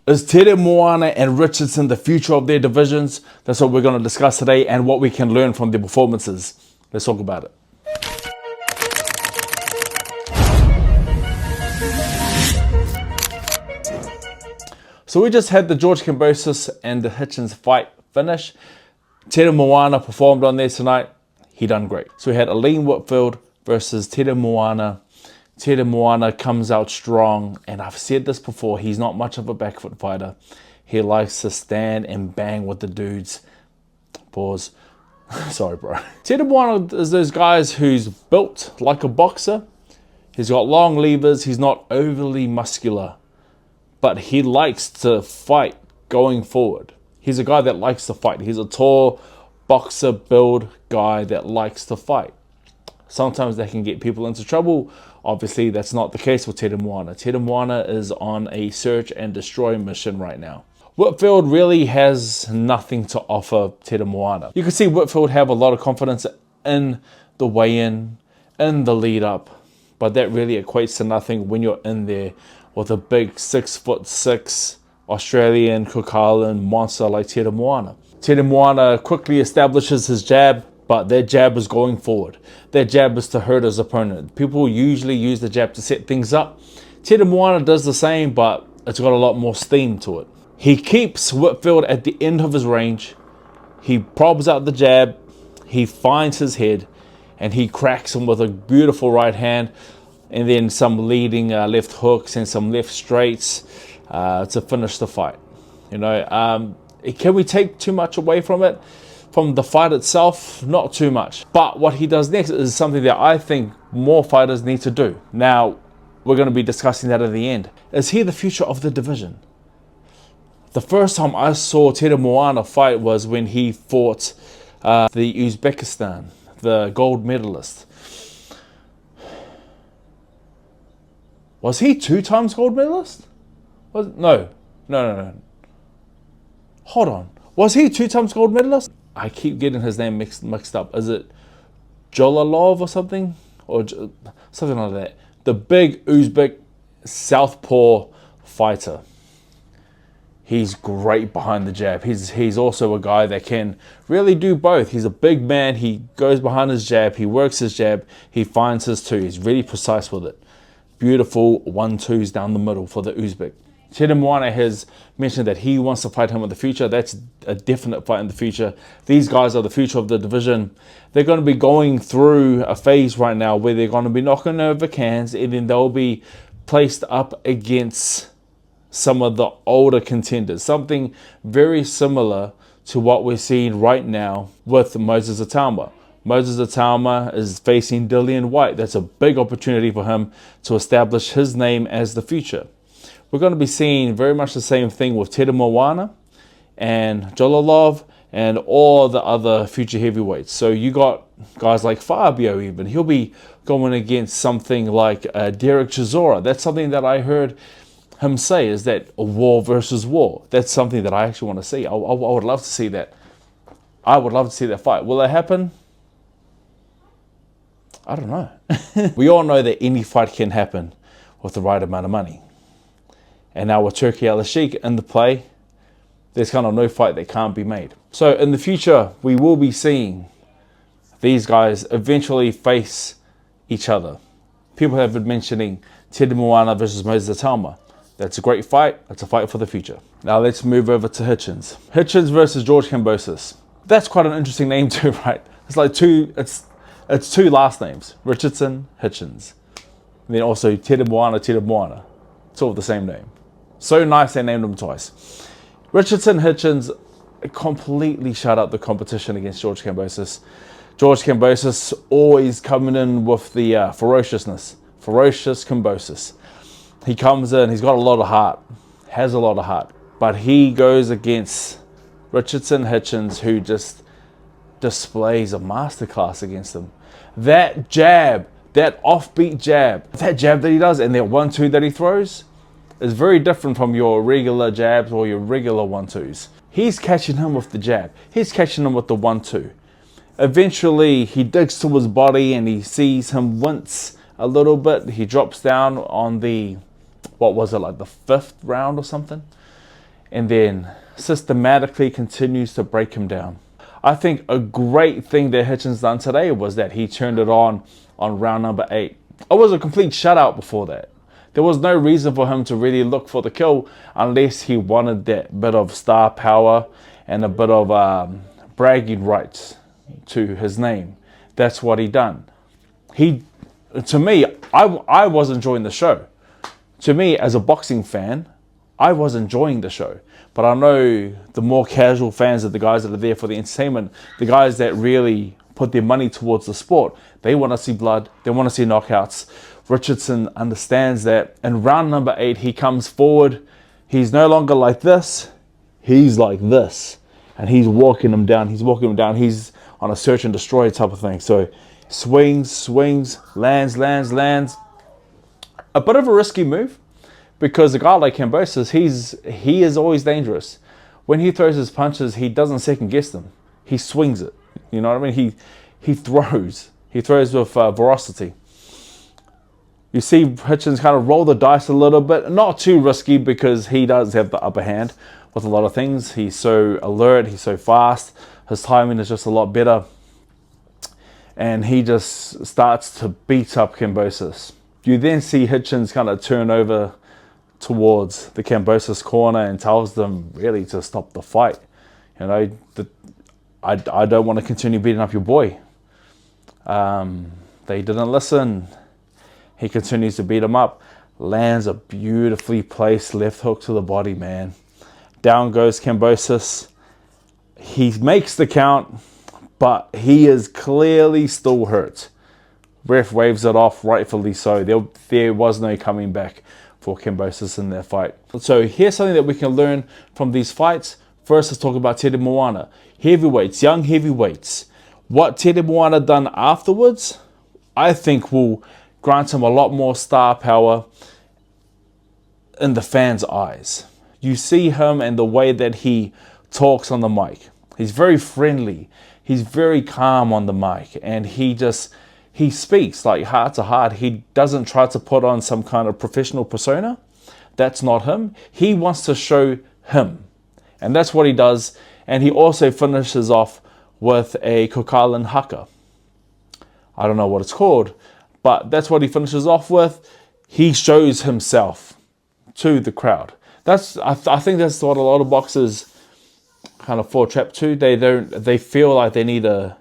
Is Teremoana and Richardson the future of their divisions? That's what we're going to discuss today and what we can learn from their performances. Let's talk about it. So we just had the George Kambosos and the Hitchens fight finish. Teremoana performed on there tonight. He done great. So we had Aline Whitfield versus Teremoana. Teremoana comes out strong, and I've said this before, he's not much of a back foot fighter. He likes to stand and bang with the dudes. Pause. Sorry, bro. Teremoana is those guys who's built like a boxer. He's got long levers. He's not overly muscular, but he likes to fight going forward. He's a guy that likes to fight. He's a tall boxer build guy that likes to fight. Sometimes they can get people into trouble. Obviously, that's not the case with Teremoana. Teremoana is on a search and destroy mission right now. Whitfield really has nothing to offer Teremoana. You can see Whitfield have a lot of confidence in the weigh-in, in the lead-up, but that really equates to nothing when you're in there with a big 6'6" Australian Cook Island monster like Teremoana. Teremoana quickly establishes his jab, but that jab is going forward. That jab is to hurt his opponent. People usually use the jab to set things up. Teremoana does the same, but it's got a lot more steam to it. He keeps Whitfield at the end of his range. He probs out the jab. He finds his head, and he cracks him with a beautiful right hand, and then some leading left hooks and some left straights to finish the fight. You know, can we take too much away from it? From the fight itself, not too much. But what he does next is something that I think more fighters need to do. Now, we're going to be discussing that at the end. Is he the future of the division? The first time I saw Teremoana fight was when he fought the Uzbekistan, the gold medalist. Was he 2 times gold medalist? No. Hold on. Was he 2 times gold medalist? I keep getting his name mixed up. Is it Jolalov or something? Or something like that. The big Uzbek southpaw fighter. He's great behind the jab. He's also a guy that can really do both. He's a big man. He goes behind his jab. He works his jab. He finds his two. He's really precise with it. Beautiful 1-2s down the middle for the Uzbek. Teremoana has mentioned that he wants to fight him in the future. That's a definite fight in the future. These guys are the future of the division. They're going to be going through a phase right now where they're going to be knocking over cans, and then they'll be placed up against some of the older contenders. Something very similar to what we're seeing right now with Moses Itauma. Moses Itauma is facing Dillian White. That's a big opportunity for him to establish his name as the future. We're going to be seeing very much the same thing with Teremoana and Jolalov and all the other future heavyweights. So you got guys like Fabio even. He'll be going against something like Derek Chisora. That's something that I heard him say, is that a war versus war. That's something that I actually want to see. I would love to see that. I would love to see that fight. Will it happen? I don't know. We all know that any fight can happen with the right amount of money. And now with Turki Al-Sheikh in the play, there's kind of no fight that can't be made. So in the future, we will be seeing these guys eventually face each other. People have been mentioning Teremoana versus Moses Itauma. That's a great fight. That's a fight for the future. Now let's move over to Hitchens. Hitchens versus George Kambosos. That's quite an interesting name too, right? It's like it's 2 last names. Richardson Hitchens. And then also Teremoana. It's all the same name. So nice they named him twice. Richardson Hitchens completely shut up the competition against George Kambosos. George Kambosos always coming in with the ferociousness. Ferocious Kambosos. He comes in, he's got a lot of heart. Has a lot of heart. But he goes against Richardson Hitchens, who just displays a masterclass against him. That jab, that offbeat jab, that jab that he does, and that 1-2 that he throws, is very different from your regular jabs or your regular 1-2s. He's catching him with the jab. He's catching him with the 1-2. Eventually, he digs to his body and he sees him wince a little bit. He drops down on the, what was it, like the 5th round or something? and then systematically continues to break him down. I think a great thing that Hitchens done today was that he turned it on round number 8. It was a complete shutout before that. There was no reason for him to really look for the kill unless he wanted that bit of star power and a bit of bragging rights to his name. That's what he done. To me, I was enjoying the show. To me, as a boxing fan, I was enjoying the show. But I know the more casual fans are the guys that are there for the entertainment, the guys that really put their money towards the sport. They want to see blood. They want to see knockouts. Richardson understands that. In round number 8, he comes forward. He's no longer like this. He's like this. And he's walking him down. He's walking him down. He's on a search and destroy type of thing. So swings, lands. A bit of a risky move, because a guy like Kambosos, he is always dangerous. When he throws his punches, he doesn't second guess them. He swings it. You know what I mean? He throws. He throws with ferocity. You see Hitchens kind of roll the dice a little bit. Not too risky, because he does have the upper hand with a lot of things. He's so alert. He's so fast. His timing is just a lot better. And he just starts to beat up Kambosos. You then see Hitchens kind of turn over towards the Kambosos corner and tells them really to stop the fight. You know, I don't want to continue beating up your boy. They didn't listen. He continues to beat him up. Lands a beautifully placed left hook to the body, man. Down goes Kambosos. He makes the count, but he is clearly still hurt. Ref waves it off, rightfully so. There was no coming back for Kambosos in that fight. So here's something that we can learn from these fights. First, let's talk about Teremoana. Heavyweights, young heavyweights. What Teremoana done afterwards, I think will grant him a lot more star power in the fans' eyes. You see him and the way that he talks on the mic. He's very friendly. He's very calm on the mic, and he speaks like heart to heart. He doesn't try to put on some kind of professional persona. That's not him. He wants to show him. And that's what he does. And he also finishes off with a Kokalan haka. I don't know what it's called, but that's what he finishes off with. He shows himself to the crowd. I think that's what a lot of boxers kind of fall trap to. They feel like they need to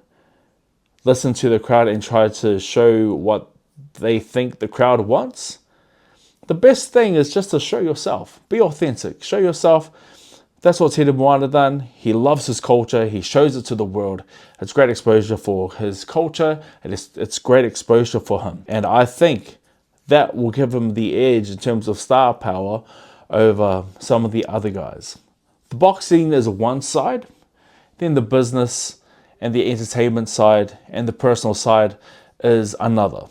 listen to the crowd and try to show what they think the crowd wants. The best thing is just to show yourself. Be authentic. Show yourself. That's what Teremoana done. He loves his culture. He shows it to the world. It's great exposure for his culture. And it's great exposure for him. And I think that will give him the edge in terms of star power over some of the other guys. The boxing is one side. Then the business and the entertainment side and the personal side is another.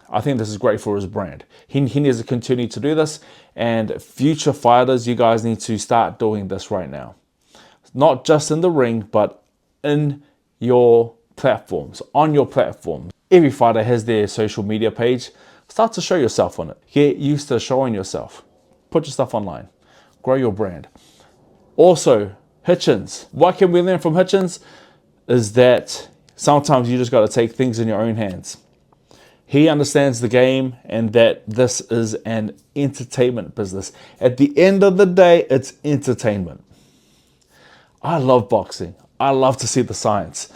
I think this is great for his brand. He needs to continue to do this, and future fighters, you guys need to start doing this right now. Not just in the ring, but in your platforms, on your platforms. Every fighter has their social media page. Start to show yourself on it. Get used to showing yourself. Put your stuff online. Grow your brand. Also, Hitchens. What can we learn from Hitchens? Is that sometimes you just got to take things in your own hands. He understands the game, and that this is an entertainment business. At the end of the day, it's entertainment. I love boxing. I love to see the science.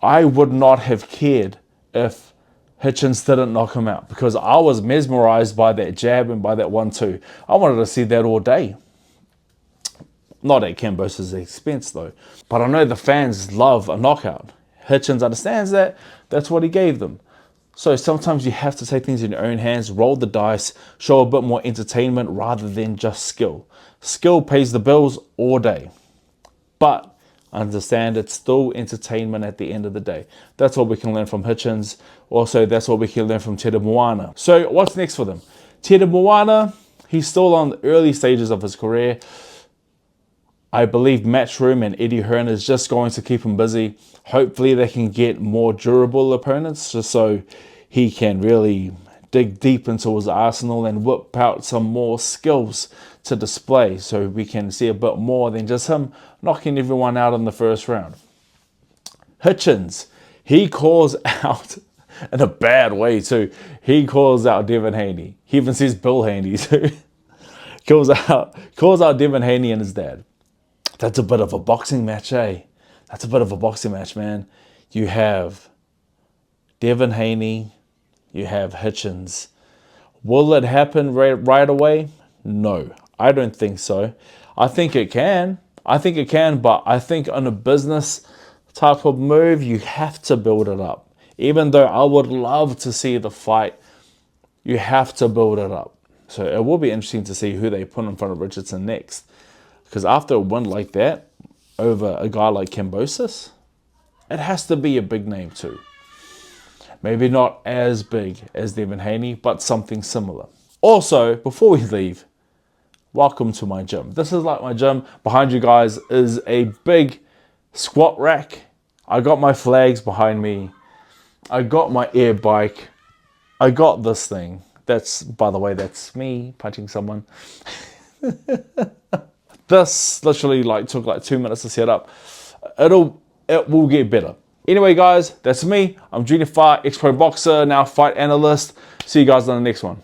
I would not have cared if Hitchens didn't knock him out, because I was mesmerized by that jab and by that 1-2. I wanted to see that all day. Not at Kambosos' expense though. But I know the fans love a knockout. Hitchens understands that. That's what he gave them. So sometimes you have to take things in your own hands, roll the dice, show a bit more entertainment rather than just skill. Skill pays the bills all day. But understand it's still entertainment at the end of the day. That's what we can learn from Hitchens. Also, that's what we can learn from Teremoana. So what's next for them? Teremoana, he's still on the early stages of his career. I believe Matchroom and Eddie Hearn is just going to keep him busy. Hopefully they can get more durable opponents just so he can really dig deep into his arsenal and whip out some more skills to display so we can see a bit more than just him knocking everyone out in the first round. Hitchens, he calls out in a bad way too. He calls out Devin Haney. He even says Bill Haney too. calls out Devin Haney and his dad. That's a bit of a boxing match, eh? That's a bit of a boxing match, man. You have Devin Haney, you have Hitchens. Will it happen right away? No, I don't think so. I think it can. But I think on a business type of move, you have to build it up. Even though I would love to see the fight, you have to build it up. So it will be interesting to see who they put in front of Richardson next. Because after a win like that, over a guy like Kambosos, it has to be a big name too. Maybe not as big as Devin Haney, but something similar. Also, before we leave, welcome to my gym. This is like my gym. Behind you guys is a big squat rack. I got my flags behind me. I got my air bike. I got this thing. That's, by the way, that's me punching someone. This literally took 2 minutes to set up. It will get better. Anyway, guys, that's me. I'm Junior Fight, ex-pro boxer, now fight analyst. See you guys on the next one.